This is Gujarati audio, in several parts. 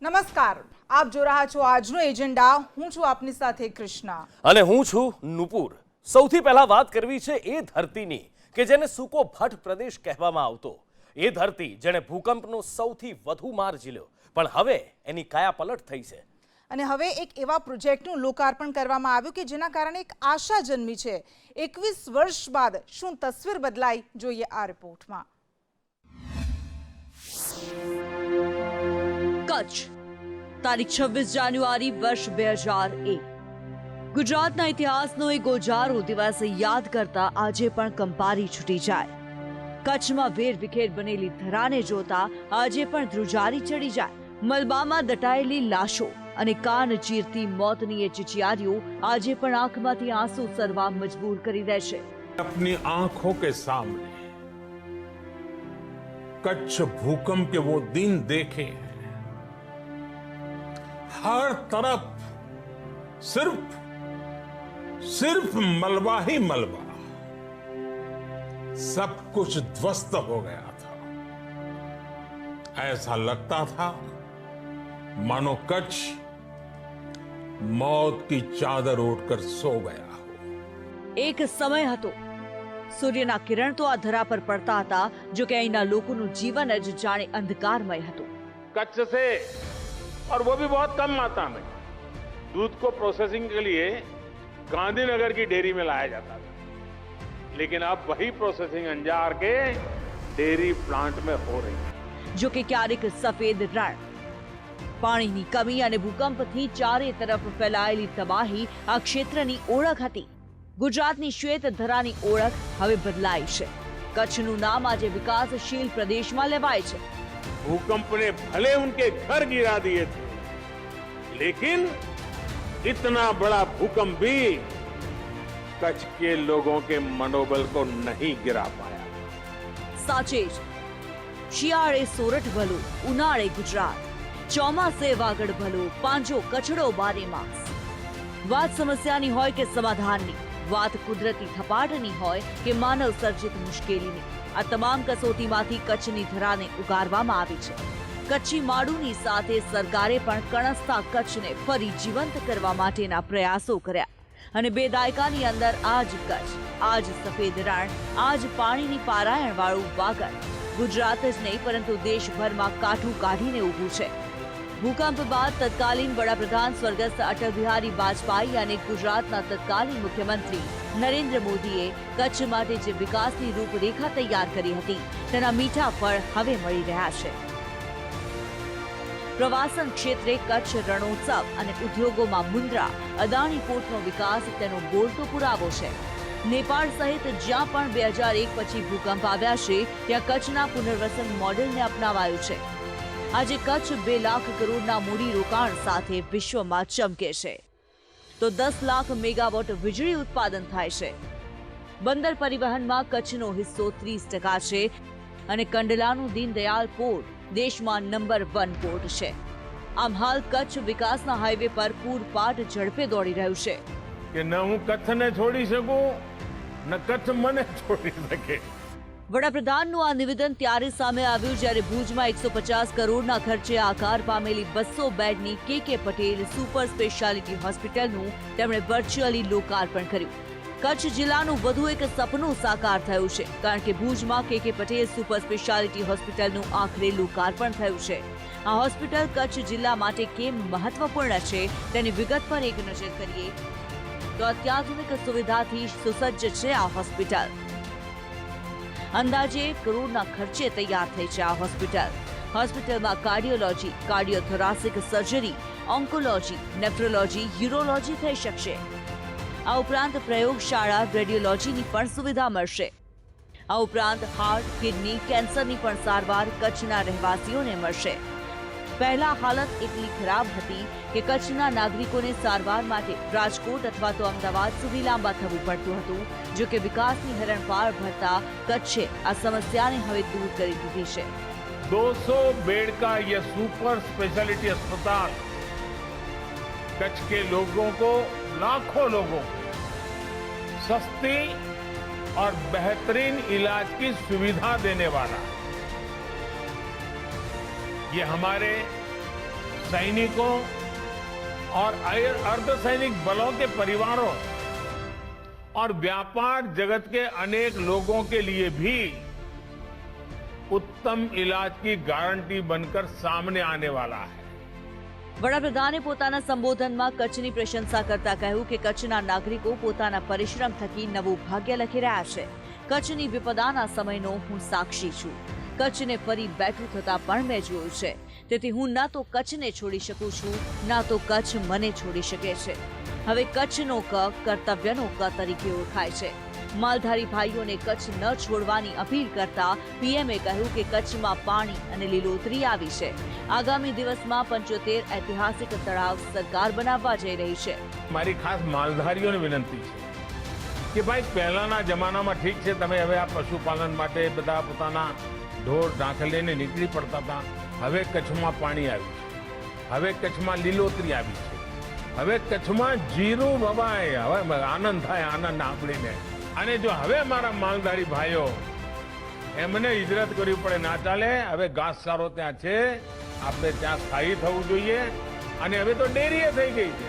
નમસ્કાર, આપ જો રહ્યા છો આજનો એજન્ડા. હું છું આપની સાથે કૃષ્ણા અને હું છું નુપુર. સૌથી પહેલા વાત કરવી છે એ ધરતીની કે જેને સૂકો ભટ્ટ પ્રદેશ કહેવામાં આવતો. એ ધરતી જેણે ભૂકંપનો સૌથી વધુ માર ઝીલ્યો, પણ હવે એની કાયાપલટ થઈ છે. અને હવે એક એવા પ્રોજેક્ટનું લોકાર્પણ કરવામાં આવ્યું કે જેના કારણે એક આશા જન્મી છે. 21 વર્ષ બાદ શું તસવીર બદલાઈ, જોઈએ આ રિપોર્ટમાં. કચ્છ, તારીખ 26 જાન્યુઆરી વર્ષ 2001. ગુજરાતના ઇતિહાસનો એક ગોજારો દિવસ યાદ કરતા આજે પણ કંપારી છૂટી જાય. કચ્છમાં વેરવિખેર બનેલી ધરાને જોતા આજે પણ ધ્રુજારી ચડી જાય. મલબામાં દટાયેલી લાશો અને કાન ચીરતી મોતની એ ચિચિયારીઓ આજે પણ આંખમાંથી આંસુ સરવા મજબૂર કરી દે છે. अपनी आंखों के सामने कच्छ भूकंप के वो दिन देखे हैं. हर तरफ सिर्फ मलबा ही मलबा. सब कुछ ध्वस्त हो गया था. ऐसा लगता था मानो कच्छ मौत की चादर ओढ़कर सो गया हो. એક સમય હતો સૂર્યના કિરણ તો આ ધરા પર પડતા હતા, જો કે અહીંના લોકોનું જીવન જ જાણે અંધકારમય હતું. कच्छ से और वो भी बहुत कम मात्रा में दूध को प्रोसेसिंग के लिए गांधीनगर की डेयरी में लाया जाता था, लेकिन अब वही प्रोसेसिंग अंजार के डेयरी प्लांट में हो रही है. જો કે ક્યારેક સફેદ રણ, પાણીની કમી અને ભૂકંપથી ચારે તરફ ફેલાયેલી તબાહી આ ક્ષેત્રની ઓળખ હતી. ગુજરાતની શ્વેત ધરાની ઓળખ હવે બદલાઈ છે. કચ્છનું નામ આજે વિકાસશીલ પ્રદેશમાં લેવાય છે. भूकंप ने भले उनके घर गिरा दिए थे, लेकिन इतना बड़ा भूकंप भी कच्छ के लोगों के मनोबल को नहीं गिरा पाया. સાચે જ, શિયાળે સોરઠ ભલો, ઉનાળે ગુજરાત, ચોમાસે વાગડ ભલો, પાંજો કચડો બારે માસ. વાત સમસ્યાની હોય કે સમાધાનની, વાત કુદરતી થપાટની હોય કે માનવ સર્જિત મુશ્કેલીની, આ તમામ કસોટીમાંથી કચ્છની ધરાને ઉગારવામાં આવી છે. કચ્છી માડુની સાથે સરકારે પણ કણસતા કચ્છને ફરી જીવંત કરવા માટેના પ્રયાસો કર્યા. અને 2 દાયકાની અંદર આજ કચ્છ, આજ સફેદ રણ, આજ પાણીની પારાયણ વાળું વાગડ ગુજરાત જ નહીં પરંતુ દેશભરમાં કાઠું કાઢીને ઊભું છે. ભૂકંપ બાદ તત્કાલીન વડાપ્રધાન સ્વર્ગસ્થ અટલ બિહારી વાજપેયી અને ગુજરાતના તત્કાલીન મુખ્યમંત્રી નરેન્દ્ર મોદીએ કચ્છ માટે જે વિકાસની રૂપરેખા તૈયાર કરી હતી તેના મીઠા ફળ હવે મળી રહ્યા છે. પ્રવાસન ક્ષેત્રે કચ્છ રણોત્સવ અને ઉદ્યોગોમાં મુન્દ્રા, અદાણી પોર્ટનો વિકાસ તેનો બોલતો પુરાવો છે. નેપાળ સહિત જ્યાં પણ 2001 પછી ભૂકંપ આવ્યા છે ત્યાં કચ્છના પુનર્વસન મોડેલને અપનાવાયું છે. આજે કચ્છ 2 લાખ કરોડના મૂડી રોકાણ સાથે વિશ્વમાં ચમકે છે. તો 10 લાખ મેગાવોટ વીજળી ઉત્પાદન થાય છે. બંદર પરિવહનમાં કચ્છનો હિસ્સો 30% છે અને કંડલાનું દીનદયાળ પોર્ટ દેશમાં નંબર 1 પોર્ટ છે. આમ હાલ કચ્છ વિકાસના હાઈવે પર પૂરપાટ ઝડપે દોડી રહ્યું છે. कि न હું કચ્છને છોડી શકું ન કચ્છ મને છોડી શકે. વડાપ્રધાનનું આ નિવેદન ત્યારે સામે આવ્યું જ્યારે ભુજમાં 150 કરોડના ખર્ચે આકાર પામેલી 200 બેડની કે પટેલ સુપર સ્પેશિયાલિટી હોસ્પિટલનું તેમણે વર્ચ્યુઅલી લોકાર્પણ કર્યું. કચ્છ જિલ્લાનું વધુ એક સપનું સાકાર થયું છે, કારણ કે ભુજમાં કે પટેલ સુપર સ્પેશિયાલિટી હોસ્પિટલનું આખરે લોકાર્પણ થયું છે. આ હોસ્પિટલ કચ્છ જિલ્લા માટે કેમ મહત્વપૂર્ણ છે તેની વિગત પર એક નજર કરીએ તો અત્યાધુનિક સુવિધાથી સુસજ્જ છે આ હોસ્પિટલ. અંદાજે 1 કરોડના ખર્ચે તૈયાર થઈ છે આ હોસ્પિટલ. હોસ્પિટલમાં cardiology, cardiothoracic surgery, oncology, nephrology, urology થઈ શકશે. આ ઉપરાંત પ્રયોગશાળા, રેડિયોલોજીની પણ સુવિધા મળશે. આ ઉપરાંત હાર્ટ, કિડની, કેન્સરની પણ સારવાર કચ્છના રહેવાસીઓને મળશે. પહેલા હાલત એટલી ખરાબ હતી કે કચ્છના નાગરિકોને સારવાર માટે રાજકોટ અથવા તો અમદાવાદ સુધી લાંબા થવું પડતું હતું. જો કે વિકાસની હરણફાળ ભરતા કચ્છે આ સમસ્યાને હવે દૂર કરી દીધી છે. 200 बेड का यह सुपर स्पेशलिटी अस्पताल कच्छ के लोगों को, लाखों लोगों को सस्ती और बेहतरीन इलाज की सुविधा देने वाला है. ये हमारे सैनिकों और अर्धसैनिक बलों के परिवारों और व्यापार जगत के अनेक लोगों के लिए भी उत्तम इलाज की गारंटी बनकर सामने आने वाला है। વડાપ્રધાને પોતાના સંબોધનમાં કચ્છની પ્રશંસા કરતા કહ્યું કે કચ્છના નાગરિકો પોતાના પરિશ્રમ થકી નવું ભાગ્ય લખી રહ્યા છે. કચ્છની વિપદાના સમયનો હું સાક્ષી છું. કચ્છને ફરી બેઠું થતા પણ મેં જોયું છે. તેથી હું ના તો કચ્છને છોડી શકું છું, ના તો કચ્છ મને છોડી શકે છે. હવે કચ્છનો ક કર્તવ્યનો ક તરીકે ઓળખાય છે. માલધારી ભાઈઓને કચ્છ ન છોડવાની અપીલ કરતા પીએમએ કહ્યું કે કચ્છમાં પાણી અને લીલોતરી આવી છે. આગામી દિવસમાં 75 ઐતિહાસિક તળાવ સરકાર બનાવવા જઈ રહી છે. મારી ખાસ માલધારીઓને વિનંતી છે કે ભાઈ પહેલાના જમાનામાં ઠીક છે, તમે હવે આ પશુપાલન માટે બધા પોતાના ઢોર ઢાંખર લઈને નીકળી પડતા હતા. હવે કચ્છમાં પાણી આવ્યું છે, હવે કચ્છમાં લીલોતરી આવી છે, હવે કચ્છમાં જીરું વવાય. હવે આનંદ થાય, આનંદ સાંભળીને. અને જો હવે મારા માલધારી ભાઈઓ એમને હિજરત કરવી પડે ના ચાલે. હવે ઘાસચારો ત્યાં છે, આપણે ત્યાં સ્થાયી થવું જોઈએ. અને હવે તો ડેરીએ થઈ ગઈ છે,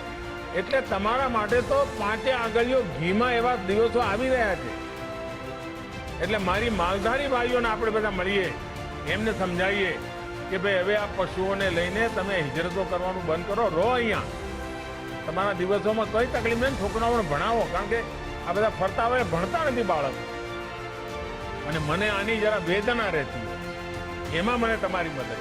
એટલે તમારા માટે તો 5 આંગળીઓ ઘીમાં એવા દિવસો આવી રહ્યા છે. એટલે મારી માલધારી ભાઈઓને આપણે બધા મળીએ, એમને સમજાવીએ કે ભાઈ હવે આ પશુઓને લઈને તમે હિજરતો કરવાનું બંધ કરો, રહો અહીંયા. તમારા દિવસોમાં કઈ તકલીફ નહીં, છોકરાઓને ભણાવો. કારણ કે આ બધા ફરતા હોય ભણતા નથી બાળકો, અને મને આની જરા વેદના રહેતી હોય, એમાં મને તમારી મદદ.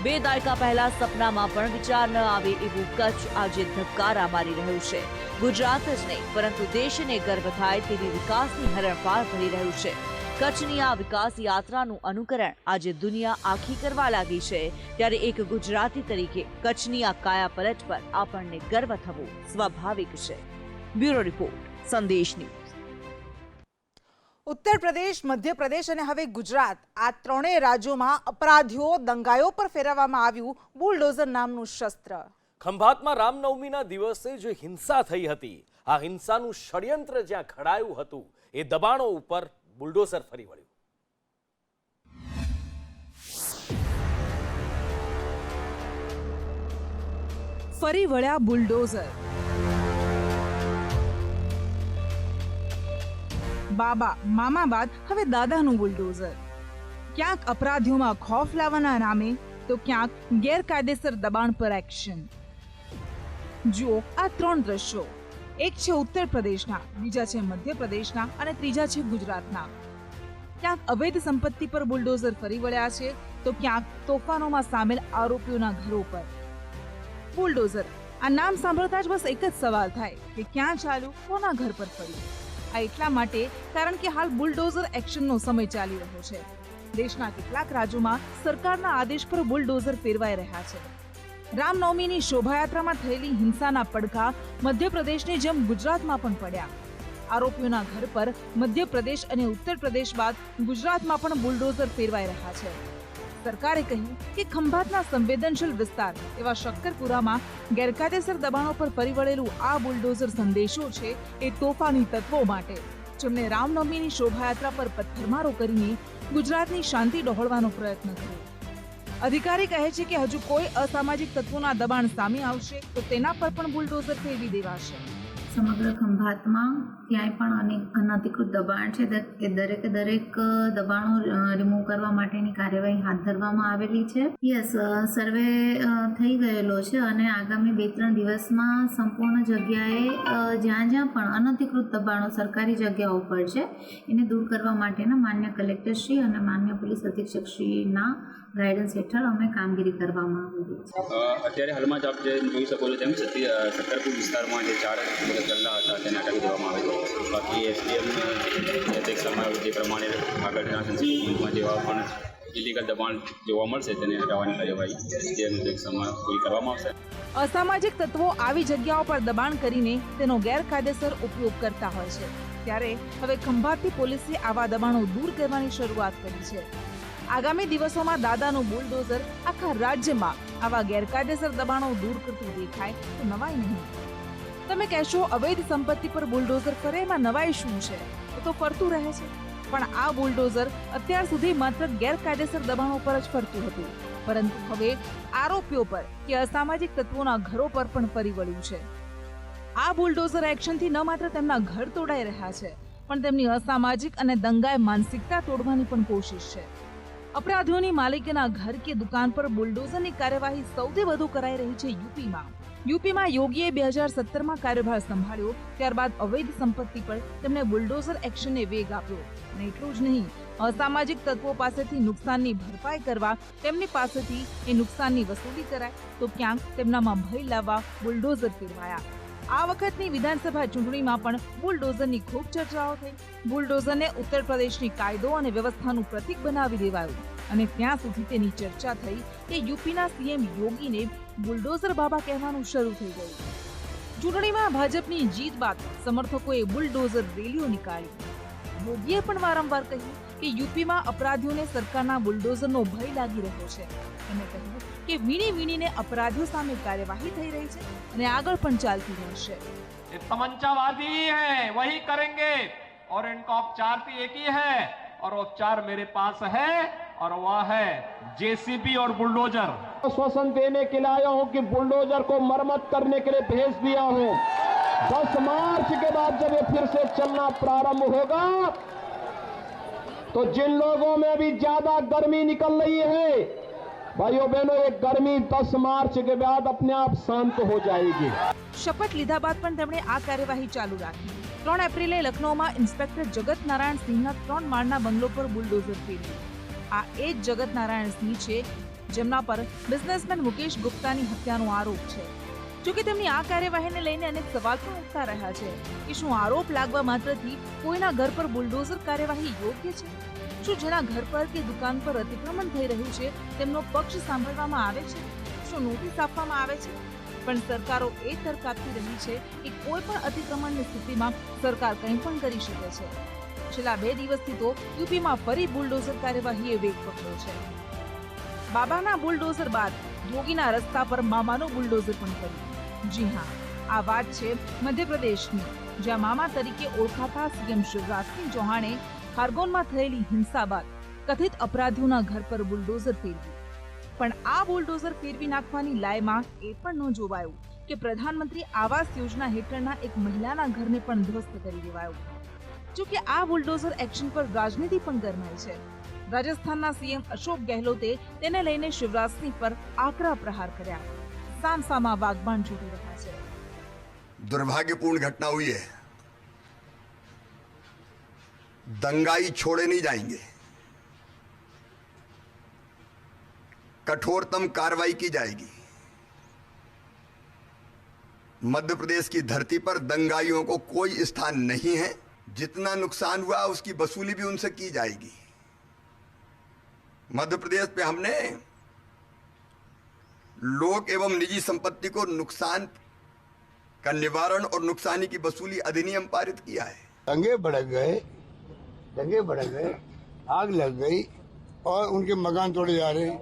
2 દાયકા પહેલા સપનામાં પણ વિચાર ન આવે એવું કચ્છ આજે ધબકારા મારી રહ્યું છે. ગુજરાત જ નહીં પરંતુ દેશને ગર્વ થાય તેવી વિકાસની હરણફાળ ભરી રહ્યું છે. કચ્છની આ વિકાસ યાત્રાનું અનુકરણ આજે દુનિયા આખી કરવા લાગી છે. ત્યારે એક ગુજરાતી તરીકે કચ્છની આ કાયાપલટ પર આપણને ગર્વ થવો સ્વાભાવિક છે. બ્યુરો રિપોર્ટ, સંદેશ ન્યૂઝ. ઉત્તર પ્રદેશ, મધ્યપ્રદેશ અને હવે ગુજરાત, આ ત્રણેય રાજ્યોમાં અપરાધીઓ દંગાઓ પર ફેરવવામાં આવ્યું બુલડોઝર નામનું શસ્ત્ર. ખંભાતમાં રામનવમીના દિવસે જે હિંસા થઈ હતી, આ હિંસાનું ષડયંત્ર જ્યાં ઘડાયું હતું, એ દબાણો ઉપર બુલડોઝર ફરી વળ્યું. ફરી વળ્યા બુલડોઝર. બાબા મામા બાદ હવે દાદાનું બુલડોઝર. ક્યાંક અપરાધીઓમાં ખોફ લાવવાના નામે તો ક્યાંક ગેરકાયદેસર દબાણ પર એક્શન. જુઓ આ 3 દ્રશ્યો. એક છે ઉત્તર પ્રદેશના, બીજા છે મધ્યપ્રદેશના અને ત્રીજા છે ગુજરાતના. ક્યાંક અવૈધ સંપત્તિ પર બુલડોઝર ફરી વળ્યા છે તો ક્યાંક તોફાનોમાં સામેલ આરોપીઓના ઘરો પર. બુલડોઝર, આ નામ સાંભળતા જ બસ એક જ સવાલ થાય કે ક્યાં ચાલ્યું, કોના ઘર પર ફર્યું. આ એટલા માટે કારણ કે હાલ બુલડોઝર એક્શનનો સમય ચાલી રહ્યો છે. દેશના કેટલાક રાજ્યોમાં સરકારના આદેશ પર બુલડોઝર ફેરવાઈ રહ્યા છે. રામનવમીની શોભાયાત્રામાં થયેલી હિંસાના પડઘા મધ્યપ્રદેશની જેમ ગુજરાતમાં પણ પડ્યા. આરોપીઓના ઘર પર મધ્યપ્રદેશ અને ઉત્તર પ્રદેશ બાદ ગુજરાતમાં પણ બુલડોઝર ફેરવાઈ રહ્યા છે. સરકારે કહ્યું કે ખંભાતના સંવેદનશીલ વિસ્તાર એવા શક્કરપુરામાં ગેરકાયદેસર દબાણો પર ફરી વળેલું આ બુલડોઝર સંદેશો છે એ તોફાની તત્વો માટે, જેમણે રામનવમીની શોભાયાત્રા પર પથ્થરમારો કરીને ગુજરાતની શાંતિ ડહોળવાનો પ્રયત્ન કર્યો. અધિકારી કહે છે કે હજુ કોઈ અસામાજિક તત્વોના દબાણ સામે આવશે તો તેના પર પણ બુલડોઝર ફેરવી દેવાશે. સમગ્ર ખંભાતમાં ક્યાંય પણ અનધિકૃત દબાણ છે એ દરેકે દરેક દબાણો રિમૂવ કરવા માટેની કાર્યવાહી હાથ ધરવામાં આવેલી છે. સર્વે થઈ ગયેલો છે અને આગામી 2-3 દિવસમાં સંપૂર્ણ જગ્યાએ જ્યાં જ્યાં પણ અનધિકૃત દબાણો સરકારી જગ્યાઓ પર છે એને દૂર કરવા માટેના માન્ય કલેક્ટરશ્રી અને માન્ય પોલીસ અધિક્ષકશ્રીના ગાઈડન્સ હેઠળ અમે કામગીરી કરવામાં આવેલી છે. અત્યારે હાલમાં જ આપ જે જોઈ શકો છો તેમ સક્કરપુર વિસ્તારમાં જે 4 ગલ્લા હતા તેને હટાવી દેવામાં આવે છે. બાકી એસડીએમ તે સમય જે પ્રમાણે આગળના સંસ્કૃતિમાં જેવા પણ ઇલીગલ દબાણ જોવા મળશે તેને હટાવવાની કાર્યવાહી એસડીએમ તે સમય પૂરી કરવામાં આવશે. અસામાજિક તત્વો આવી જગ્યાઓ પર દબાણ કરીને તેનો ગેરકાયદેસર ઉપયોગ કરતા હોય છે. ત્યારે હવે ખંભાતની પોલીસે આવા દબાણો દૂર કરવાની શરૂઆત કરી છે. આગામી દિવસોમાં દાદાનું બુલડોઝર આખા રાજ્યમાં આવા ગેરકાયદેસર દબાણો દૂર કરતું દેખાય તો નવાઈ નહીં. તમે કહેશો અવૈધ સંપત્તિ પર બુલડોઝર ફરે એમાં નવાઈ શું છે? એ તો ફરતું રહે છે. પણ આ બુલડોઝર અત્યાર સુધી માત્ર ગેરકાયદેસર દબાણો પર જ ફરતું હતું. પરંતુ હવે આરોપીઓ પર કે અસામાજિક તત્વોના ઘરો પર પણ ફરી વળ્યું છે. આ બુલડોઝર એક્શનથી ન માત્ર તેમના ઘર તોડાઈ રહ્યા છે, પણ તેમની અસામાજિક અને દંગાઈ માનસિકતા તોડવાની પણ કોશિશ છે. અપરાધીઓની માલિકીના ઘર કે દુકાન પર બુલડોઝરની કાર્યવાહી સૌથી વધુ કરાઈ રહી છે યુપીમાં યોગીએ 2017માં કાર્યભાર સંભાળ્યો, ત્યારબાદ અવૈધ સંપત્તિ પર તેમણે બુલડોઝર એક્શનને વેગ આપ્યો. અને એટલું જ નહીં, અસામાજિક તત્વો પાસેથી નુકસાનની ભરપાઈ કરવા તેમની પાસેથી એ નુકસાનની વસૂલી કરાય તો ક્યાંક તેમનામાં ભય લાવવા બુલડોઝર ફેરવાયા. આ વખતની વિધાનસભા ચૂંટણીમાં પણ બુલડોઝરની ખૂબ ચર્ચાઓ થઈ. બુલડોઝરને ઉત્તર પ્રદેશની કાયદો અને વ્યવસ્થાનું પ્રતીક બનાવી દેવાયું અને ત્યાં સુધી તેની ચર્ચા થઈ કે યુપીના સીએમ યોગીને બુલડોઝર બાબા કહેવાનું શરૂ થઈ ગયું. ચૂંટણીમાં ભાજપની જીત બાદ સમર્થકોએ બુલડોઝર રેલીઓ નીકાળી. યોગીએ પણ વારંવાર કહ્યું કે યુપીમાં અપરાધીઓને સરકારના બુલડોઝરનો ભય લાગી રહ્યો છે. અને કહ્યું કે વીણી વીણીને અપરાધીઓ સામે કાર્યવાહી થઈ રહી છે અને આગળ પણ ચાલતી રહેશે. ये तमंचावादी हैं, वही करेंगे और इनका उपचार भी एक ही है और उपचार मेरे पास है और वह है जेसीबी और बुलडोजर. आश्वासन देने के लिए आया हूं कि बुलडोजर को मरम्मत करने के लिए भेज दिया हूं. 10 मार्च के बाद जब ये फिर से चलना प्रारंभ होगा तो जिन लोगों में अभी ज्यादा गर्मी निकल रही है, भाइयों बहनों, ये गर्मी 10 मार्च के बाद अपने आप शांत हो जाएगी. શપથ લીધા બાદ પણ તેમણે આ કાર્યવાહી ચાલુ રાખી. 3 એપ્રિલે લખનૌમાં ઇન્સ્પેક્ટર જગત નારાયણ સિંહના 3 માળના બંગલો પર બુલડોઝર ફેરવ્યું. આ એ જ જગત નારાયણ સિંહ છે જેમના પર બિઝનેસમેન મુકેશ ગુપ્તાની હત્યાનો આરોપ છે. જોકે તેમની આ કાર્યવાહીને લઈને અનેક સવાલ પણ ઉઠતા રહ્યા છે કે શું આરોપ લાગવા માત્રથી કોઈના ઘર પર બુલડોઝર કાર્યવાહી યોગ્ય છે? શું જેના ઘર પર કે દુકાન પર અતિક્રમણ થઈ રહ્યું છે તેમનો પક્ષ સાંભળવામાં આવે છે? શું નોટિસ આપવામાં આવે છે? પણ સરકારો એ તર્ક આપતી રહી છે કે કોઈ પણ અતિક્રમણની સ્થિતિમાં સરકાર કંઈ પણ કરી શકે છે. છેલ્લા 2 દિવસથી તો યુપીમાં ફરી બુલડોઝર કાર્યવાહીએ વેગ પકડ્યો છે. બાબાના બુલડોઝર બાદ યોગીના રસ્તા પર મામાનું બુલડોઝર પણ કર્યું. જી હા, આ વાત છે મધ્યપ્રદેશની, જ્યાં મામા તરીકે ઓળખાતા સીએમ શિવરાજસિંહ ચૌહાણે ખારગોનમાં થયેલી હિંસા બાદ કથિત અપરાધીઓના ઘર પર બુલડોઝર ફેરવ્યું. પણ આ બુલડોઝર ફેરવી નાખવાની લાયમાં એ પણ ન જોવાયું કે પ્રધાનમંત્રી આવાસ યોજના હેઠળના એક મહિલાના ઘરને પણ ધ્વસ્ત કરી દેવાયું. જોકે આ બુલડોઝર એક્શન પર રાજનીતિ પણ ગરમાઈ છે. રાજસ્થાનના સીએમ અશોક ગહેલોતે તેને લઈને શિવરાજસિંહ પર આકરા પ્રહાર કર્યા. સામસામા વાગબાણ છૂટી રહ્યા છે. दुर्भाग्यपूर्ण घटना हुई है. दंगाई छोड़े नहीं जाएंगे. कठोरतम कार्रवाई की जाएगी. मध्य प्रदेश की धरती पर दंगाइयों को कोई स्थान नहीं है. जितना नुकसान हुआ उसकी वसूली भी उनसे की जाएगी. मध्य प्रदेश पे हमने लोक एवं निजी संपत्ति को नुकसान का निवारण और नुकसानी की वसूली अधिनियम पारित किया है. दंगे भड़क गए, आग लग गई और उनके मकान तोड़े जा रहे हैं.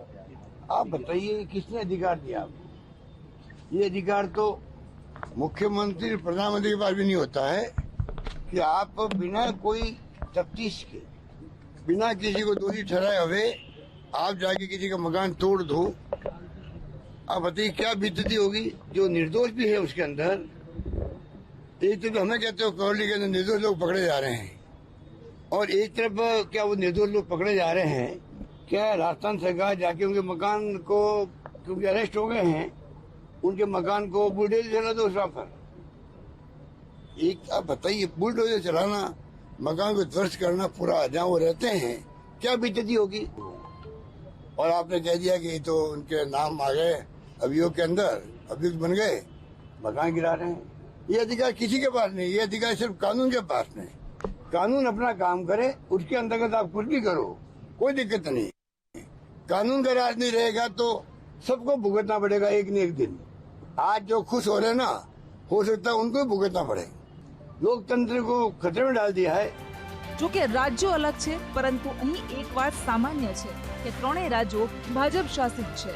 आप बताइए किसने अधिकार दिया आपको? ये अधिकार तो मुख्यमंत्री प्रधानमंत्री के पास भी नहीं होता है कि आप बिना कोई तफ्तीश के, बिना किसी को दोषी ठहराए हुए आप जाके किसी का मकान तोड़ दो. आप बताइए क्या बीतती होगी जो निर्दोष भी है उसके अंदर. एक तरफ हमें कहते हो कॉलोनी के अंदर निर्दोष लोग पकड़े जा रहे हैं और एक तरफ क्या वो निर्दोष लोग पकड़े जा रहे हैं, क्या राजस्थान सरकार जाके उनके मकान को, क्योंकि अरेस्ट हो गए हैं, उनके मकान को बुलडोजर चला दो उसका पर. एक आप बताइए बुलडोजर चलाना, मकान को ध्वस्त करना पूरा जहाँ वो रहते हैं, क्या बीतती होगी. और आपने कह दिया कि तो उनके नाम आ गए अभियोग के अंदर, अभियुक्त बन गए, मकान गिरा रहे हैं. ये अधिकार किसी के पास नहीं, ये अधिकार सिर्फ कानून के पास नहीं. कानून अपना काम करे, उसके अंतर्गत आप कुछ भी करो, कोई दिक्कत नहीं. कानून का राज नहीं रहेगा तो सबको भुगतना पड़ेगा एक न एक दिन. आज जो खुश हो रहे ना, हो सकता है उनको भी भुगतना पड़े. लोकतंत्र को खतरे में डाल दिया है. જો કે રાજ્યો અલગ છે, પરંતુ અહીં એક વાત સામાન્ય છે કે ત્રણેય રાજ્યો ભાજપ શાસિત છે.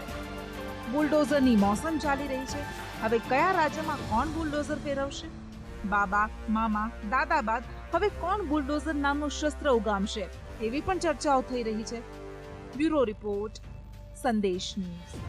બુલડોઝરની મોસમ ચાલી રહી છે. હવે કયા રાજ્યમાં કોણ બુલડોઝર ફેરવશે? બાબા, મામા, દાદા બાદ હવે કોણ બુલડોઝર નામનું શસ્ત્ર ઉગામશે તેવી પણ ચર્ચાઓ થઈ રહી છે. બ્યુરો રિપોર્ટ, સંદેશ ન્યૂઝ।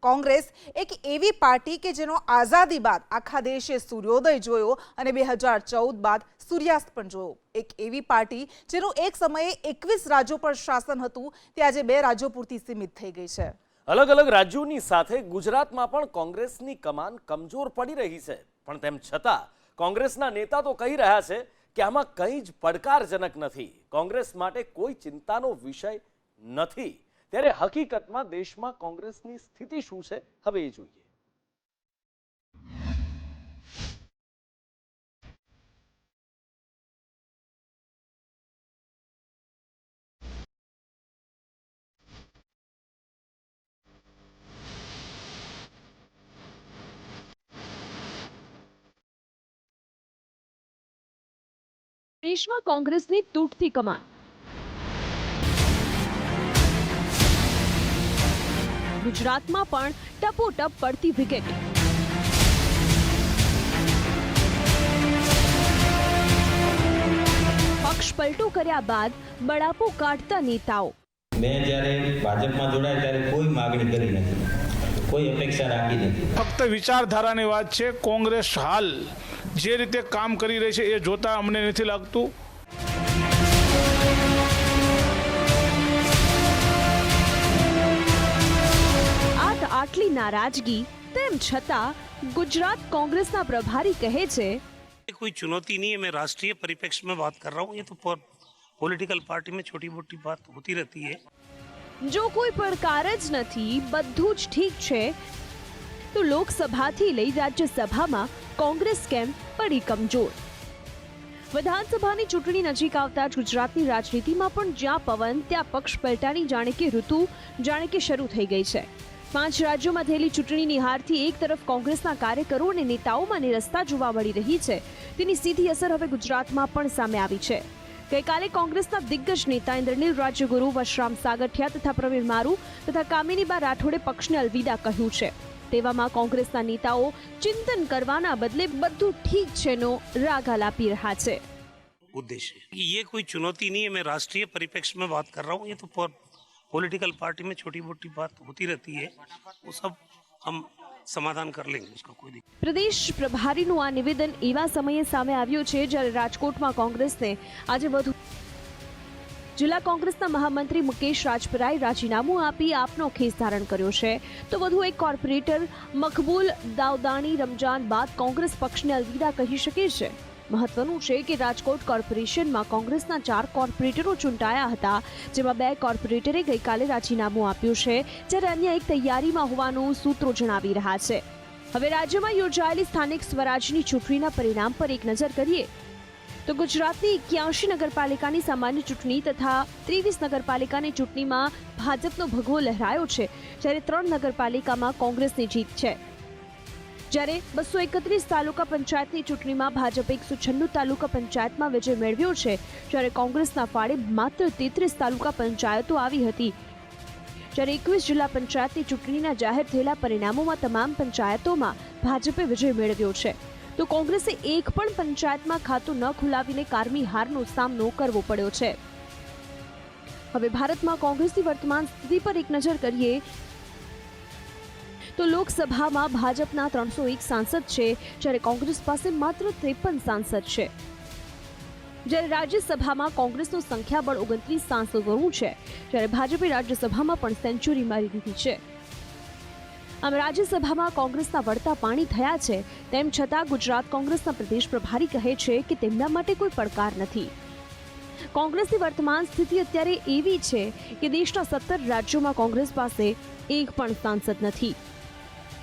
કોંગ્રેસ એક એવી પાર્ટી કે જેનો આઝાદી બાદ આખા દેશે સૂર્યોદય જોયો અને 2014 બાદ સૂર્યાસ્ત પણ જોયો। એક એવી પાર્ટી જેનું એક સમયે 21 રાજ્યો પર શાસન હતું તે આજે 2 રાજ્યો પૂરતી સીમિત થઈ ગઈ છે। અલગ અલગ રાજ્યોની સાથે ગુજરાતમાં પણ કોંગ્રેસની કમાન કમજોર પડી રહી છે, પણ તેમ છતાં કોંગ્રેસના નેતા તો કહી રહ્યા છે કે આમાં કંઈ જ પડકારજનક નથી, કોંગ્રેસ માટે કોઈ ચિંતાનો વિષય નથી। ત્યારે હકીકતમાં દેશમાં કોંગ્રેસની સ્થિતિ શું છે, હવે એ જોઈએ। દેશમાં કોંગ્રેસની તૂટતી કમાન। ગુજરાતમાં પણ ટપોટપ પડતી વિકેટ। પક્ષ પલટો કર્યા બાદ બળાપો કાઢતા નેતાઓ। મેં જ્યારે ભાજપમાં જોડાયા ત્યારે કોઈ માગણી કરી નથી, કોઈ અપેક્ષા રાખી નથી। ફક્ત વિચારધારાની વાત છે। કોંગ્રેસ હાલ જે રીતે કામ કરી રહી છે એ જોતા અમને નથી લાગતું આટલી નારાજગી તેમ છતાં गुजरात कांग्रेसના પ્રભારી કહે છે कोई चुनौती नहीं है। मैं राष्ट्रीय परिप्रेक्ष्य में बात कर रहा हूँ। ये तो पॉलिटिकल पार्टी में छोटी मोटी बात होती रहती है। जो कोई પડકાર જ નથી, બધું જ ઠીક છે, તો લોકસભાથી લઈ રાજ્યસભામાં કોંગ્રેસ કેમ પડી કમજોર? વિધાનસભાની ચૂંટણી નજીક આવતા જ ગુજરાતની રાજનીતિમાં પણ જ્યાં પવન ત્યાં પક્ષ પલટાની જાણે કે ઋતુ જાણે કે શરૂ થઈ ગઈ છે। 5 રાજ્યોમાં થયેલી ચૂંટણીની હારથી એક તરફ કોંગ્રેસના કાર્યકરો અને નેતાઓમાં નિરસ્તા જોવા મળી રહી છે, તેની સીધી અસર હવે ગુજરાતમાં પણ સામે આવી છે। ગઈકાલે કોંગ્રેસના દિગ્ગજ નેતા ઇન્દ્રનીલ રાજ્યગુરુ, વશરામ સાગઠિયા તથા પ્રવીણ માरू તથા કામિનીબા રાઠોડે પક્ષને અલવિદા કહ્યું છે। તેવામાં કોંગ્રેસના નેતાઓ ચિંતન કરવાના બદલે બધું ઠીક છેનો રાગ આલાપી રહ્યા છે। उद्देश्य ये कोई चुनौती नहीं है। मैं राष्ट्रीय परिप्रेक्ष्य में बात कर रहा हूँ। ये तो पॉलिटिकल पार्टी में छोटी मोटी बात होती रहती है, वो सब हम समाधान कर लेंगे, उसका कोई दिक्कत। પ્રદેશ પ્રભારીનું આ નિવેદન એવા સમયે સામે આવ્યું છે જ્યારે રાજકોટમાં કોંગ્રેસને આજે વધુ જિલ્લા કોંગ્રેસના મહામંત્રી મુકેશ રાજપરાએ રાજીનામું આપી આપનો ખેસ ધારણ કર્યો છે, તો વધુ એક કોર્પોરેટર મકબૂલ દાઉદાણી રમજાન બાદ કોંગ્રેસ પક્ષને અલવિદા કહી શકે છે। મહત્વનું છે કે રાજકોટ કોર્પોરેશનમાં કોંગ્રેસના 4 કોર્પોરેટરો ચૂંટાયા હતા, જેમાં 2 કોર્પોરેટરે ગઈકાલે રાજીનામું આપ્યું છે, જ્યારે અન્ય એક તૈયારીમાં હોવાનું સૂત્રો જણાવી રહ્યા છે। હવે રાજ્યમાં યોજાયેલી સ્થાનિક સ્વરાજની ચૂંટણીના પરિણામ પર એક નજર કરીએ તો ગુજરાતની 81 નગરપાલિકાની સામાન્ય ચૂંટણી તથા 23 નગરપાલિકાની ચૂંટણીમાં ભાજપનો ભગવો લહેરાયો છે, જ્યારે 3 નગરપાલિકામાં કોંગ્રેસની જીત છે। જ્યારે 231 તાલુકા પંચાયતની ચૂંટણીમાં ભાજપે 196 તાલુકા પંચાયતમાં વિજય મેળવ્યો છે, જ્યારે કોંગ્રેસના ફાળે માત્ર 33 તાલુકા પંચાયતો આવી હતી। જ્યારે 21 જિલ્લા પંચાયતની ચૂંટણીના જાહેર થયેલા પરિણામોમાં તમામ પંચાયતોમાં ભાજપે વિજય મેળવ્યો છે, તો કોંગ્રેસે એક પણ પંચાયતમાં ખાતું ન ખોલાવીને કારમી હારનો સામનો કરવો પડ્યો છે। હવે ભારતમાં કોંગ્રેસની વર્તમાન સ્થિતિ પર એક નજર કરીએ તો લોકસભામાં ભાજપના 301 સાંસદ છે, જ્યારે કોંગ્રેસ પાસે માત્ર 53 સાંસદ છે। જ્યારે રાજ્યસભામાં કોંગ્રેસનું સંખ્યાબળ 29 સાંસદોનું છે, જ્યારે ભાજપે રાજ્યસભામાં પણ સેન્ચુરી મારી દીધી છે। આમ રાજ્યસભામાં કોંગ્રેસના વળતા પાણી થયા છે, તેમ છતાં ગુજરાત કોંગ્રેસના પ્રદેશ પ્રભારી કહે છે કે તેમના માટે કોઈ પડકાર નથી। કોંગ્રેસની વર્તમાન સ્થિતિ અત્યારે એવી છે કે દેશના 17 રાજ્યોમાં કોંગ્રેસ પાસે એક પણ સાંસદ નથી।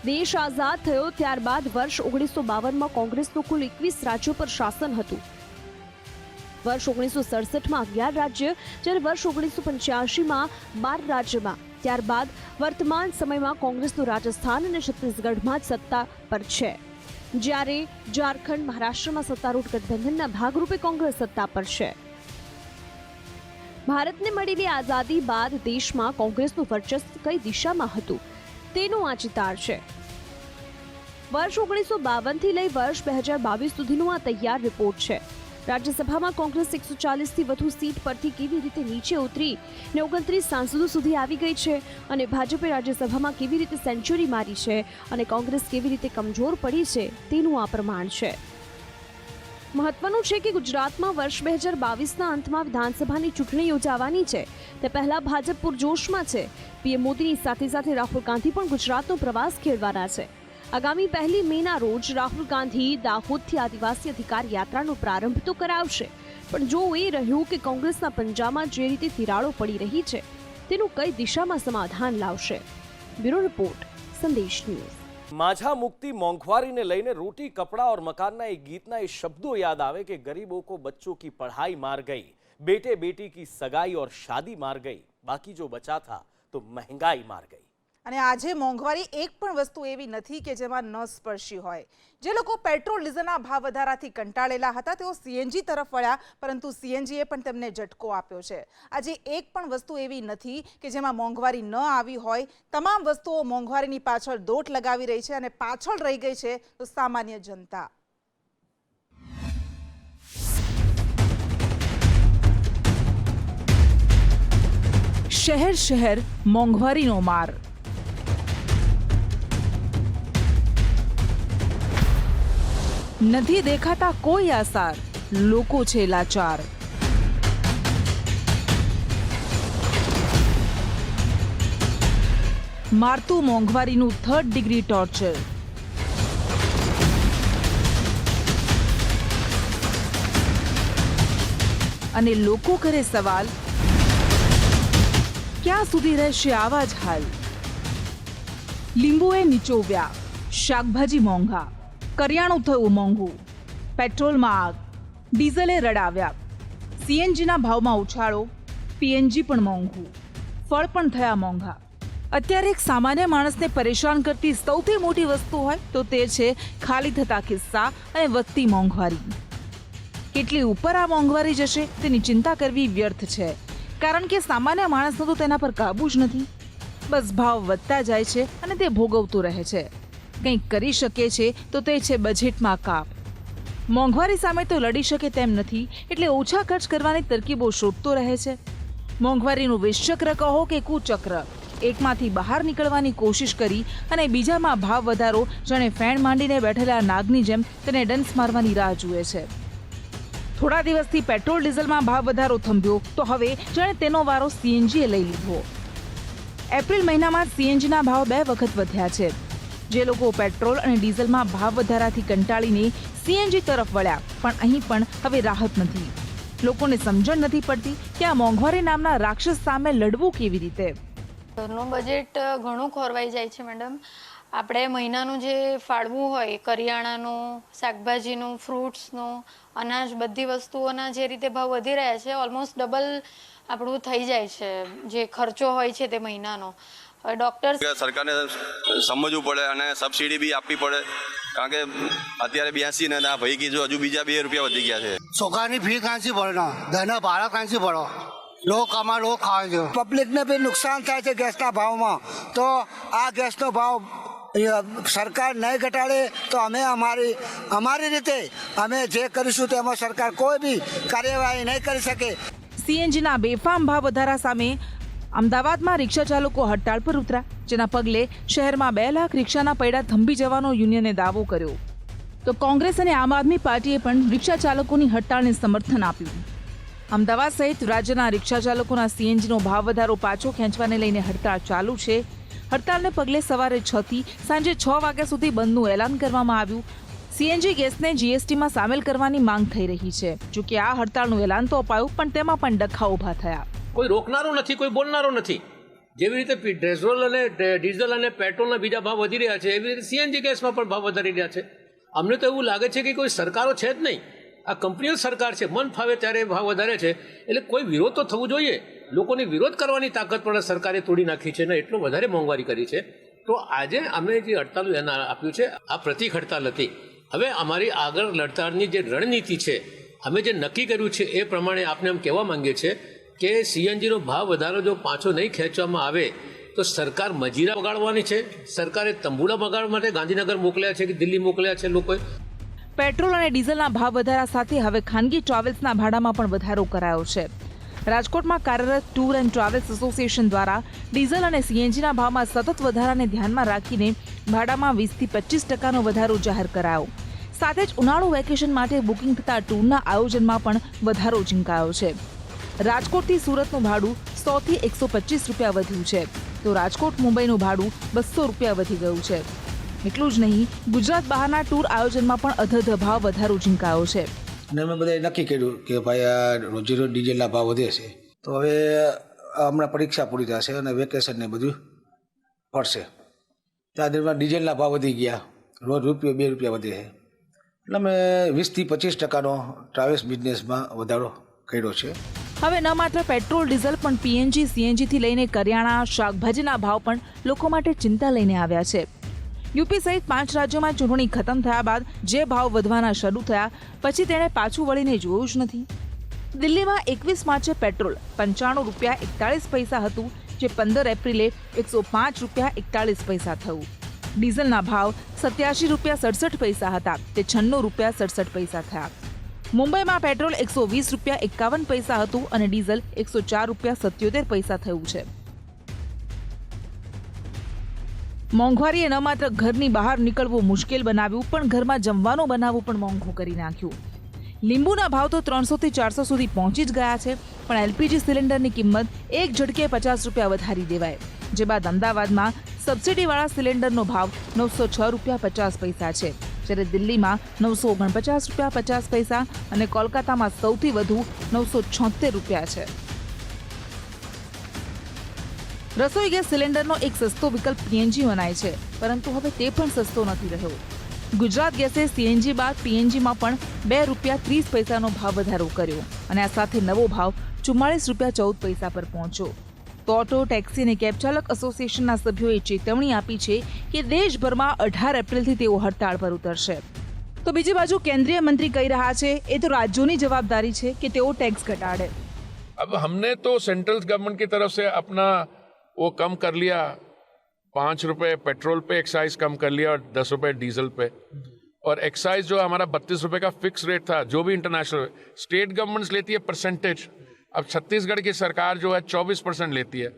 દેશ આઝાદ થયો ત્યારબાદ વર્ષ 1952માં કોંગ્રેસનું કુલ 21 રાજ્યો પર શાસન હતું। વર્ષ 1967માં 11 રાજ્ય, જ્યારે વર્ષ 1985માં 12 રાજ્યમાં, ત્યારબાદ વર્તમાન સમયમાં કોંગ્રેસનું રાજસ્થાન અને છત્તીસગઢમાં જ સત્તા પર છે, જ્યારે ઝારખંડ, મહારાષ્ટ્રમાં સત્તારૂઢ ગઠબંધનના ભાગરૂપે કોંગ્રેસ સત્તા પર છે। ભારતને મળેલી આઝાદી બાદ દેશમાં કોંગ્રેસનું વર્ચસ્વ કઈ દિશામાં હતું તેનો આ ચિતાર છે। વર્ષ 1952થી લઈ વર્ષ 2022 સુધીનો આ તૈયાર રિપોર્ટ છે। રાજ્યસભામાં કોંગ્રેસ 140થી વધુ સીટ પરથી કેવી રીતે નીચે ઉતરી ને 29 સાંસદો સુધી આવી ગઈ છે અને ભાજપે રાજ્યસભામાં કેવી રીતે સેન્ચુરી મારી છે અને કોંગ્રેસ કેવી રીતે કમજોર પડી છે તેનું આ પ્રમાણ છે. મહત્વનું છે કે ગુજરાતમાં વર્ષ 2022ના અંતમાં વિધાનસભાની ચૂંટણી યોજાવાની છે. તે પહેલા ભાજપ પૂરજોશમાં છે. પીએમ મોદીની સાથે સાથે રાહુલ ગાંધી પણ ગુજરાતનો પ્રવાસ ખેડવાના છે. આગામી 1 મેના રોજ રાહુલ ગાંધી દાહોદથી આદિવાસી અધિકાર યાત્રાનો પ્રારંભ તો કરાવશે, પણ જોવું એ રહ્યું કે કોંગ્રેસના પંજામાં જે રીતે તિરાડો પડી રહી છે તેનું કઈ દિશામાં સમાધાન લાવશે. બ્યુરો રિપોર્ટ, સંદેશ ન્યૂઝ. माझा मुक्ति मोंघवारी ने लઈને रोटी कपड़ा और मकान ना एक गीतना ये शब्दों याद आवे कि गरीबों को बच्चों की पढ़ाई मार गई, बेटे बेटी की सगाई और शादी मार गई, बाकी जो बचा था तो महंगाई मार गई. અને આજે મોંઘવારી એક પણ વસ્તુ એવી નથી કે જેમાં ન સ્પર્શી હોય. જે લોકો પેટ્રોલ ડીઝલના ભાવ વધારાથી કંટાળેલા હતા તેઓ સીએનજી તરફ વળ્યા, પરંતુ સીએનજીએ પણ તેમને ઝટકો આપ્યો છે. આજે એક પણ વસ્તુ એવી નથી કે જેમાં મોંઘવારી ન આવી હોય. તમામ વસ્તુઓ મોંઘવારીની પાછળ દોટ લગાવી રહી છે અને પાછળ રહી ગઈ છે તો સામાન્ય જનતા. શહેર શહેર મોંઘવારીનો માર. નથી દેખાતા કોઈ આસાર, લોકો છે લાચાર. મારતું મોંઘવારીનું 3rd ડિગ્રી ટોર્ચર. અને લોકો કરે સવાલ, ક્યાં સુધી રહેશે આવા જ હાલ? લીંબુએ નીચોવ્યા, શાકભાજી મોંઘા, કરિયાણું થયું મોંઘું, પેટ્રોલમાં આગ, ડીઝલે રડાવ્યા, સીએનજીના ભાવમાં ઉછાળો, પીએનજી પણ મોંઘું, ફળ પણ થયા મોંઘા. અત્યારે એક સામાન્ય માણસને પરેશાન કરતી સૌથી મોટી વસ્તુ હોય તો તે છે ખાલી થતા ખિસ્સા અને વધતી મોંઘવારી. કેટલી ઉપર આ મોંઘવારી જશે તેની ચિંતા કરવી વ્યર્થ છે, કારણ કે સામાન્ય માણસનો તો તેના પર કાબુ જ નથી. બસ ભાવ વધતા જાય છે અને તે ભોગવતું રહે છે. કંઈક કરી શકે છે તો તે છે બજેટમાં કાપ. મોંઘવારી સામે તો લડી શકે તેમ નથી, એટલે ઓછા ખર્ચ કરવાની તરકીબો શોધતો રહે છે. મોંઘવારીનું વિષચક્ર કહો કે કુચક્ર, એકમાંથી બહાર નીકળવાની કોશિશ કરી અને બીજામાં ભાવ વધારો જાણે ફેણ માંડીને બેઠેલા નાગની જેમ તેને ડંસ મારવાની રાહ જુએ છે. થોડા દિવસથી પેટ્રોલ ડીઝલમાં ભાવ વધારો થંભ્યો તો હવે જાણે તેનો વારો સીએનજીએ લઈ લીધો. એપ્રિલ મહિનામાં સીએનજીના ભાવ 2 વખત વધ્યા છે. જે લોકો પેટ્રોલ અને ડીઝલમાં ભાવ વધારાથી કંટાળીને સીએનજી તરફ વળ્યા, પણ અહીં પણ હવે રાહત નથી. લોકોને સમજણ નથી પડતી કે આ મોંઘવારી નામના રાક્ષસ સામે લડવું કેવી રીતે. ઘરનું બજેટ ઘણું ખોરવાઈ જાય છે મેડમ. આપણે મહિનાનું જે ફાળવું હોય, કરિયાણાનું, શાકભાજીનું, ફ્રૂટ્સનું, અનાજ, બધી વસ્તુઓના જે રીતે ભાવ વધી રહ્યા છે, ઓલમોસ્ટ ડબલ આપણું થઈ જાય છે જે ખર્ચો હોય છે તે મહિનાનો. ડોક્ટર સરકારને સમજવું પડે અને સબસિડી બી આપવી પડે, કારણ કે અત્યારે 82 ને ના ભાઈ કીધું હજુ બીજા 2 રૂપિયા વધી ગયા છે. છોકરાની ફી કાંસી ભરો, ઘરના ભાડા કાંસી ભરો, લોક કમા લોક ખાવે છે. પબ્લિકને બી નુકસાન થાય છે ગેસના ભાવમાં. તો આ ગેસનો ભાવ સરકાર નહીં ઘટાડે તો અમે અમારી રીતે અમે જે કરીશું તેમાં સરકાર કોઈ બી કાર્યવાહી નહીં કરી શકે. સીએનજીના બેફામ ભાવ વધારા સામે અમદાવાદમાં રિક્ષા ચાલકો હડતાળ પર ઉતર્યા, જેના પગલે શહેરમાં 2 લાખ રિક્ષાના પૈડા થંભી જવાનો યુનિયને દાવો કર્યો. તો કોંગ્રેસ અને આમ આદમી પાર્ટીએ પણ રિક્ષા ચાલકોની હડતાળને સમર્થન આપ્યું. અમદાવાદ સહિત રાજ્યના રિક્ષા ચાલકોના સીએનજીનો ભાવ વધારો પાછો ખેંચવાને લઈને હડતાળ ચાલુ છે. હડતાળને પગલે સવારે 6 થી સાંજે 6 વાગ્યા સુધી બંધનું એલાન કરવામાં આવ્યું. સીએનજી ગેસને જીએસટીમાં સામેલ કરવાની માંગ થઈ રહી છે. જોકે આ હડતાળનું એલાન તો અપાયું, પણ તેમાં પણ ડખા ઊભા થયા. કોઈ રોકનારો નથી, કોઈ બોલનારો નથી. જેવી રીતે પેટ્રોલ અને ડીઝલ અને પેટ્રોલના બીજા ભાવ વધી રહ્યા છે, એવી રીતે સીએનજી ગેસમાં પણ ભાવ વધારી રહ્યા છે. અમને તો એવું લાગે છે કે કોઈ સરકારો છે જ નહીં, આ કંપનીઓ સરકાર છે, મન ફાવે ત્યારે ભાવ વધારે છે. એટલે કોઈ વિરોધ તો થવું જોઈએ. લોકોની વિરોધ કરવાની તાકાત પણ સરકારે તોડી નાખી છે ને એટલો વધારે મોંઘવારી કરી છે. તો આજે અમે જે હડતાલ આપ્યું છે, આ પ્રતિક હડતાલ હતી. હવે અમારી આગળ લડતાની જે રણનીતિ છે, અમે જે નક્કી કર્યું છે એ પ્રમાણે આપને એમ કહેવા માંગીએ છીએ કે સીએનજીનો ભાવ વધારો જો પાછો નહીં ખેંચવામાં આવે તો સરકાર મજીરા બગાડવાની છે. સરકારે તંબુલા બગાડવા માટે ગાંધીનગર મોકલ્યા છે કે દિલ્હી મોકલ્યા છે લોકોએ. પેટ્રોલ અને ડીઝલના ભાવ વધારા સાથે હવે ખાનગી ટ્રાવેલ્સના ભાડામાં પણ વધારો કરાયો છે. રાજકોટમાં કાર્યરત ટૂર એન્ડ ટ્રાવેલ્સ એસોસિએશન દ્વારા ડીઝલ અને સીએનજીના ભાવમાં સતત વધારાને ધ્યાનમાં રાખીને ભાડામાં 20 થી 25% વધારો જાહેર કરાયો. સાથે જ ઉનાળુ વેકેશન માટે બુકિંગ થતા ટૂરના આયોજનમાં પણ વધારો ઝીંકાયો છે. રાજકોટથી સુરતનું ભાડું 100 થી 125 રૂપિયા વધ્યું છે, તો રાજકોટ મુંબઈનું ભાડું 200 રૂપિયા વધી ગયું છે. એટલું જ નહીં, ગુજરાત બહારના ટૂર આયોજનમાં પણ અધધ ભાવ વધારો ઝીંકાયો છે. અને અમે બધાએ નક્કી કર્યું કે ભાઈ આ રોજેરોજ ડીઝલના ભાવ વધે છે, તો હવે હમણાં પરીક્ષા પૂરી થશે અને વેકેશન ને બધું પડશે, ત્યાં દરમિયાન ડીઝલના ભાવ વધી ગયા, રોજ ₹1-2 વધે છે. એટલે અમે 20 થી 25% ટ્રાવેલ્સ બિઝનેસમાં વધારો કર્યો છે. હવે ન માત્ર પેટ્રોલ ડીઝલ પણ પીએનજી સીએનજીથી લઈને કરિયાણા શાકભાજીના ભાવ પણ લોકો માટે ચિંતા લઈને આવ્યા છે. યુપી સહિત 5 રાજ્યોમાં ચૂંટણી ખતમ થયા બાદ જે ભાવ વધવાના શરૂ થયા પછી તેણે પાછું વળીને જોયું જ નથી. દિલ્હીમાં 21 માર્ચે પેટ્રોલ ₹95.41 હતું, જે 15 એપ્રિલે ₹105.41 થયું. ડીઝલના ભાવ ₹87.67 હતા, તે ₹96.67 થયા. મુંબઈમાં પેટ્રોલ ₹120.51 હતું અને ડીઝલ ₹104.77 થયું છે. મોંઘવારીએ ન માત્ર ઘરની બહાર નીકળવું મુશ્કેલ બનાવ્યું, પણ ઘરમાં જમવાનું બનાવવું પણ મોંઘું કરી નાખ્યું. લીંબુના ભાવ તો 300 થી 400 સુધી પહોંચી જ ગયા છે, પણ એલપીજી સિલિન્ડરની કિંમત એક ઝટકે ₹50 વધારી દેવાય. જે બાદ અમદાવાદમાં સબસિડીવાળા સિલિન્ડરનો ભાવ ₹906.50 છે, જ્યારે દિલ્હીમાં ₹949.50 અને કોલકાતામાં સૌથી વધુ ₹976 છે. રસોઈ ગેસ સિલિન્ડરનો એક સસ્તો વિકલ્પ પીએનજી મનાય છે, પરંતુ હવે તે પણ સસ્તો નથી રહ્યો. ગુજરાત ગેસે સીએનજી બાદ પીએનજીમાં પણ ₹2.30નો ભાવ વધારો કર્યો અને આ સાથે નવો ભાવ ₹44.14 પર પહોંચ્યો. તો ઓટો, ટેક્સી અને કેબ ચાલક એસોસિએશનના સભ્યોએ ચેતવણી આપી છે કે દેશભરમાં 18 એપ્રિલથી તેઓ હડતાળ પર ઉતરશે. તો બીજી બાજુ કેન્દ્રીય મંત્રી કહી રહ્યા છે એ તો રાજ્યોની જવાબદારી છે કે તેઓ ટેક્સ ઘટાડે. अब हमने तो सेंट्रल गवर्नमेंट की तरफ से अपना वो कम कर लिया, ₹5 पेट्रोल पे एक्साइज कम कर लिया और ₹10 डीजल पे, और एक्साइज जो हमारा ₹32 का फिक्स रेट था, जो भी इंटरनेशनल स्टेट गवर्नमेंट्स लेती है परसेंटेज, अब छत्तीसगढ़ की सरकार जो है 24% लेती है.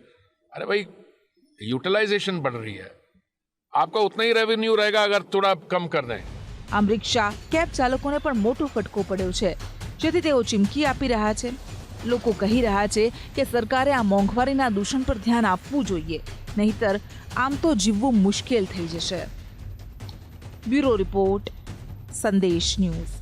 अरे भाई यूटिलाइजेशन बढ़ रही है, आपका उतना ही रेवेन्यू रहेगा अगर थोड़ा कम कर दें. આમ રિક્ષા, કેબ ચાલકોને પણ મોટો ફટકો પડ્યો છે, જેથી તેઓ ચીમકી આપી રહ્યા છે. લોકો કહી રહ્યા છે કે સરકારે આ મોંઘવારીના દૂષણ પર ધ્યાન આપવું જોઈએ, નહીતર આમ તો જીવવું મુશ્કેલ થઈ જશે. બ્યુરો રિપોર્ટ, સંદેશ ન્યૂઝ.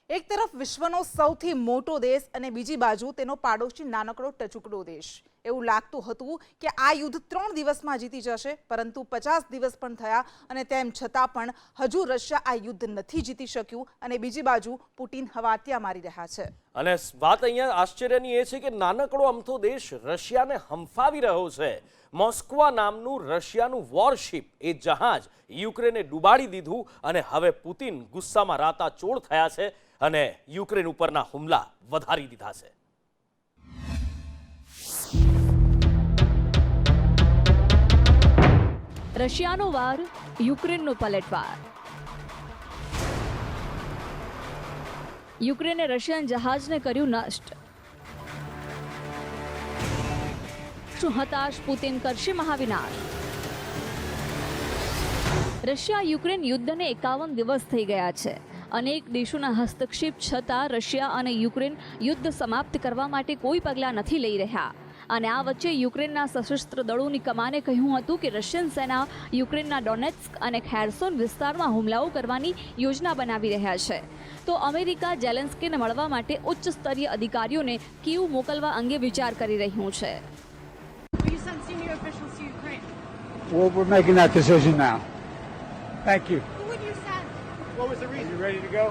એક તરફ વિશ્વનો સૌથી મોટો દેશ અને બીજી બાજુ તેનો પાડોશી નાનકડો ટચુકડો દેશ. એવું લાગતું હતું કે આ યુદ્ધ 3 દિવસમાં જીતી જશે, પરંતુ 50 દિવસ પણ થયા અને તેમ છતાં પણ હજુ રશિયા આ યુદ્ધ નથી જીતી શક્યું અને બીજી બાજુ પુટિન હવાટિયા મારી રહ્યા છે. અને વાત અહીંયા આશ્ચર્યની એ છે કે નાનકડો અમથો દેશ રશિયાને હંફાવી રહ્યો છે. મોસ્કવા નામનું રશિયાનું વોરશિપ, એ જહાજ યુક્રેને ડૂબાડી દીધું અને હવે પુતિન ગુસ્સામાં રાતાચોળ થયા છે અને યુક્રેન ઉપરના હુમલા વધારી દીધા છે. રશિયાનો વાર, યુક્રેનનો પલટવાર. યુક્રેને રશિયન જહાજને કર્યું નષ્ટ. શું હતાશ પુતિન કરશે મહાવિનાશ? રશિયા યુક્રેન યુદ્ધને 51 દિવસ થઈ ગયા છે. અનેક દેશોના હસ્તક્ષેપ છતાં રશિયા અને યુક્રેન યુદ્ધ સમાપ્ત કરવા માટે કોઈ પગલાં નથી લઈ રહ્યા. અને આ વચ્ચે યુક્રેનના સશસ્ત્ર દળોની કમાને કહ્યું હતું કે રશિયન સેના યુક્રેનના ડોનેટ્સ્ક અને ખેર્સોન વિસ્તારમાં હુમલાઓ કરવાની યોજના બનાવી રહ્યા છે. તો અમેરિકા ઝેલેન્સ્કીને મળવા માટે ઉચ્ચ સ્તરીય અધિકારીઓને કીવ મોકલવા અંગે વિચાર કરી રહ્યું છે. We're making that decision now. Thank you. Who would you send? What was the reason? Are you ready to go?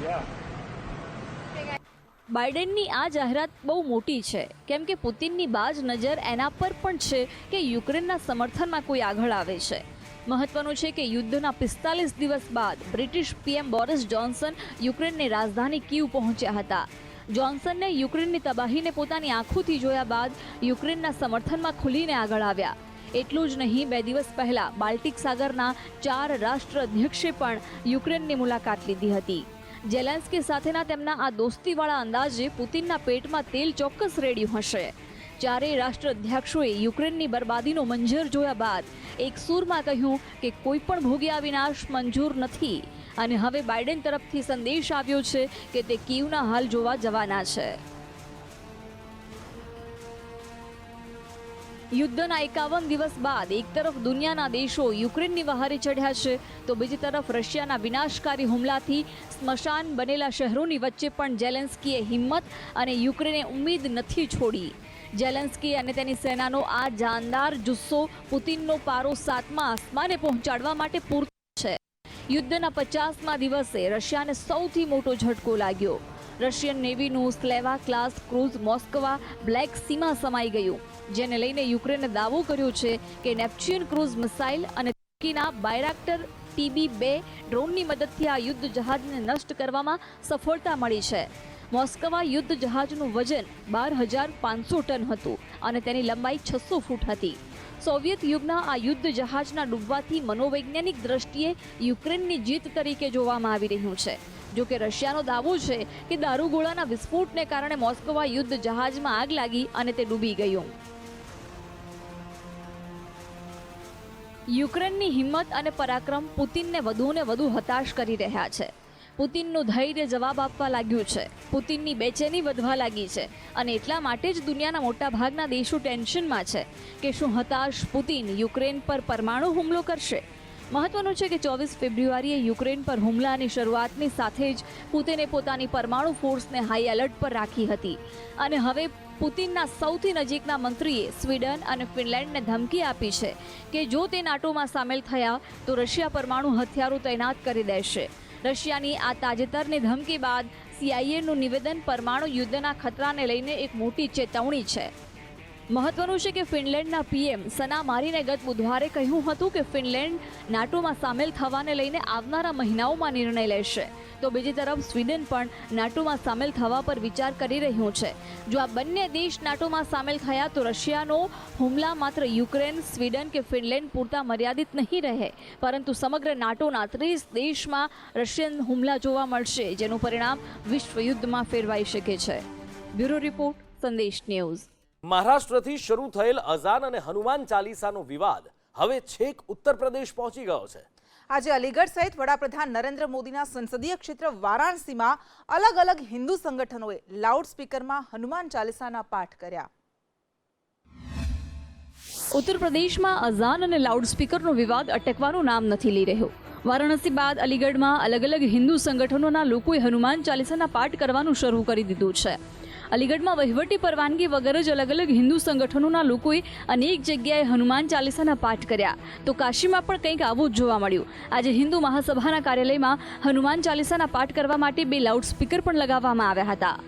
Yeah. બાઇડેનની આ જાહેરાત બહુ મોટી છે, કેમ કે પુતિનની બાજ નજર એના પર પણ છે કે યુક્રેનના સમર્થનમાં કોઈ આગળ આવે છે. મહત્વનું છે કે યુદ્ધના 45 દિવસ બાદ બ્રિટિશ પીએમ બોરિસ જોન્સન યુક્રેનની રાજધાની કીવ પહોંચ્યા હતા. જોન્સનને યુક્રેનની તબાહીને પોતાની આંખોથી જોયા બાદ યુક્રેનના સમર્થનમાં ખુલીને આગળ આવ્યા. એટલું જ નહીં, 2 દિવસ પહેલા બાલ્ટિક સાગરના 4 રાષ્ટ્ર અધ્યક્ષે પણ યુક્રેનની મુલાકાત લીધી હતી. ઝેલેન્સ્કી સાથેના તેમના આ દોસ્તીવાળા અંદાજે પુતિનના પેટમાં તેલ ચોક્કસ રેડ્યું હશે. ચારેય રાષ્ટ્ર અધ્યક્ષોએ યુક્રેનની બરબાદીનો મંજર જોયા બાદ એક સૂરમાં કહ્યું કે કોઈ પણ ભોગ્યા વિનાશ મંજૂર નથી. અને હવે બાઇડન તરફથી સંદેશ આવ્યો છે કે તે કીવના હાલ જોવા જવાના છે. યુદ્ધના 51 દિવસ બાદ એક તરફ દુનિયાના દેશો યુક્રેનની વહારે ચઢ્યા છે, તો બીજી તરફ રશિયાના વિનાશકારી હુમલાથી સ્મશાન બનેલા શહેરોની વચ્ચે પણ ઝેલેન્સ્કીએ હિંમત અને યુક્રેને ઉમ્મીદ નથી છોડી. ઝેલેન્સ્કી અને તેની સેનાનો આ જાનદાર જુસ્સો પુતિનનો પારો 7મા આસમાને પહોંચાડવા માટે પૂરતો છે. યુદ્ધના 50મા દિવસે રશિયાને સૌથી મોટો ઝટકો લાગ્યો. રશિયન નેવીનું સ્લેવા ક્લાસ ક્રૂઝ મોસ્કવા બ્લેક સીમાં સમાઈ ગયું, જેને લઈને યુક્રેને દાવો કર્યો છે કે નેપ્ચ્યુન ક્રૂઝ મિસાઇલ અને તુર્કીના બાયરાક્ટર TB2 ડ્રોનની મદદથી આ યુદ્ધ જહાજને નષ્ટ કરવામાં સફળતા મળી છે. મોસ્કવા યુદ્ધ જહાજનું વજન 12,500 ટન હતું અને તેની લંબાઈ 600 ફૂટ હતી. સોવિયત યુગના આ યુદ્ધ જહાજના ડૂબવાથી મનોવૈજ્ઞાનિક દ્રષ્ટિએ યુક્રેનની જીત તરીકે જોવામાં આવી રહ્યું છે. જો કે રશિયાનો દાવો છે કે દારૂગોળાના વિસ્ફોટને કારણે મોસ્કવા યુદ્ધ જહાજમાં આગ લાગી અને તે ડૂબી ગયું. યુક્રેનની હિંમત અને પરાક્રમ પુતિનને વધુને વધુ હતાશ કરી રહ્યા છે. પુતિનનું ધૈર્ય જવાબ આપવા લાગ્યું છે. પુતિનની બેચેની વધવા લાગી છે અને એટલા માટે જ દુનિયાના મોટાભાગના દેશો ટેન્શનમાં છે કે શું હતાશ પુતિન યુક્રેન પર પરમાણુ હુમલો કરશે. મહત્વનું છે કે 24 ફેબ્રુઆરીએ યુક્રેન પર હુમલાની શરૂઆતની સાથે જ પુતિને પોતાની પરમાણુ ફોર્સને હાઈ એલર્ટ પર રાખી હતી અને હવે પુતિનના સૌથી નજીકના મંત્રીએ સ્વીડન અને ફિનલેન્ડને ધમકી આપી છે કે જો તે નાટોમાં સામેલ થયા તો રશિયા પરમાણુ હથિયારો તૈનાત કરી દેશે. રશિયાની આ તાજેતરની ધમકી બાદ CIAનું નિવેદન પરમાણુ યુદ્ધના ખતરાને લઈને એક મોટી ચેતવણી છે. મહત્વનું છે કે ફિનલેન્ડના PM સના મારીને ગત બુધવારે કહ્યું હતું કે ફિનલેન્ડ નાટોમાં સામેલ થવાને લઈને આવનારા મહિનાઓમાં નિર્ણય લેશે, તો બીજી તરફ સ્વીડન પણ નાટોમાં સામેલ થવા પર વિચાર કરી રહ્યું છે. જો આ બંને દેશ નાટોમાં સામેલ થયા તો રશિયાનો હુમલા માત્ર યુક્રેન, સ્વીડન કે ફિનલેન્ડ પૂરતા મર્યાદિત નહીં રહે, પરંતુ સમગ્ર નાટોના 30 દેશમાં રશિયન હુમલા જોવા મળશે, જેનું પરિણામ વિશ્વયુદ્ધમાં ફેરવાઈ શકે છે. બ્યુરો રિપોર્ટ, સંદેશ ન્યૂઝ. મહારાષ્ટ્રથી શરૂ થયેલ અઝાન અને હનુમાન ચાલીસાનો વિવાદ હવે છેક ઉત્તર પ્રદેશ પહોંચી ગયો છે. આજે અલીગઢ સહિત વડાપ્રધાન નરેન્દ્ર મોદીના સંસદીય ક્ષેત્ર વારાણસીમાં અલગ અલગ હિન્દુ સંગઠનોએ લાઉડસ્પીકરમાં હનુમાન ચાલીસાના પાઠ કર્યા. ઉત્તર પ્રદેશમાં અઝાન અને લાઉડસ્પીકરનો વિવાદ અટકવાનું નામ નથી લઈ રહ્યો. વારાણસી બાદ અલીગઢમાં અલગ અલગ હિન્દુ સંગઠનોના લોકોએ હનુમાન ચાલીસાના પાઠ કરવાનું શરૂ કરી દીધું છે. અલીગઢમાં વહીવટી પરવાનગી વગર જ અલગ અલગ હિન્દુ સંગઠનોના લોકોએ અનેક જગ્યાએ હનુમાન ચાલીસાના પાઠ કર્યા, તો કાશીમાં પણ કંઈક આવું જ જોવા મળ્યું. આજે હિન્દુ મહાસભાના કાર્યાલયમાં હનુમાન ચાલીસાના પાઠ કરવા માટે 2 લાઉડસ્પીકર પણ લગાવવામાં આવ્યા હતા.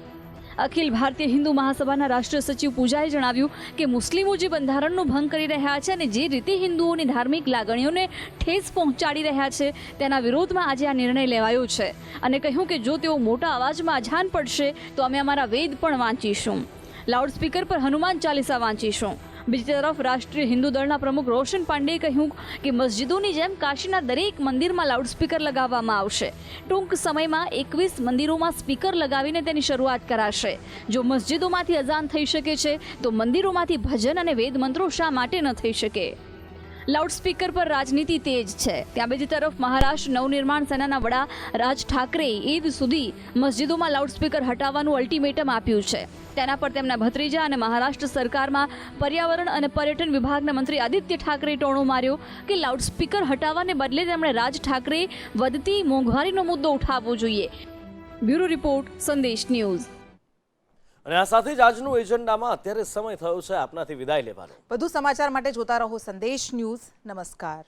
અખિલ ભારતીય હિન્દુ મહાસભાના રાષ્ટ્રીય સચિવ પૂજાએ જણાવ્યું કે મુસ્લિમો જે બંધારણનો ભંગ કરી રહ્યા છે અને જે રીતે હિન્દુઓની ધાર્મિક લાગણીઓને ઠેસ પહોંચાડી રહ્યા છે તેના વિરોધમાં આજે આ નિર્ણય લેવાયો છે અને કહ્યું કે જો તેઓ મોટા અવાજમાં અજાન પડશે તો અમે અમારા વેદ પણ વાંચીશું, લાઉડસ્પીકર પર હનુમાન ચાલીસા વાંચીશું. બીજી તરફ રાષ્ટ્રીય હિન્દુ દળના પ્રમુખ રોશન પાંડેએ કહ્યું કે મસ્જિદોની જેમ કાશીના દરેક મંદિરમાં લાઉડસ્પીકર લગાવવામાં આવશે. ટૂંક સમયમાં 21 મંદિરોમાં સ્પીકર લગાવીને તેની શરૂઆત કરાશે. જો મસ્જિદોમાંથી અઝાન થઈ શકે છે તો મંદિરોમાંથી ભજન અને વેદ મંત્રો શા માટે ન થઈ શકે. લાઉડસ્પીકર પર રાજનીતિ તેજ છે. ત્યાં બીજી તરફ મહારાષ્ટ્ર નવનિર્માણ સેનાના વડા રાજ ઠાકરેએ ઈદ સુધી મસ્જિદોમાં લાઉડસ્પીકર હટાવવાનું અલ્ટિમેટમ આપ્યું છે. તેના પર તેમના ભત્રીજા અને મહારાષ્ટ્ર સરકારમાં પર્યાવરણ અને પર્યટન વિભાગના મંત્રી આદિત્ય ઠાકરેએ ટોણો માર્યો કે લાઉડસ્પીકર હટાવવાને બદલે તેમણે રાજ ઠાકરેએ વધતી મોંઘવારીનો મુદ્દો ઉઠાવવો જોઈએ. બ્યુરો રિપોર્ટ, સંદેશ ન્યૂઝ. અને આ સાથે જ આજનું એજન્ડામાં અત્યારે સમય થયો છે આપનાથી વિદાય લેવાનો. વધુ સમાચાર માટે જોતા રહો સંદેશ ન્યૂઝ. નમસ્કાર.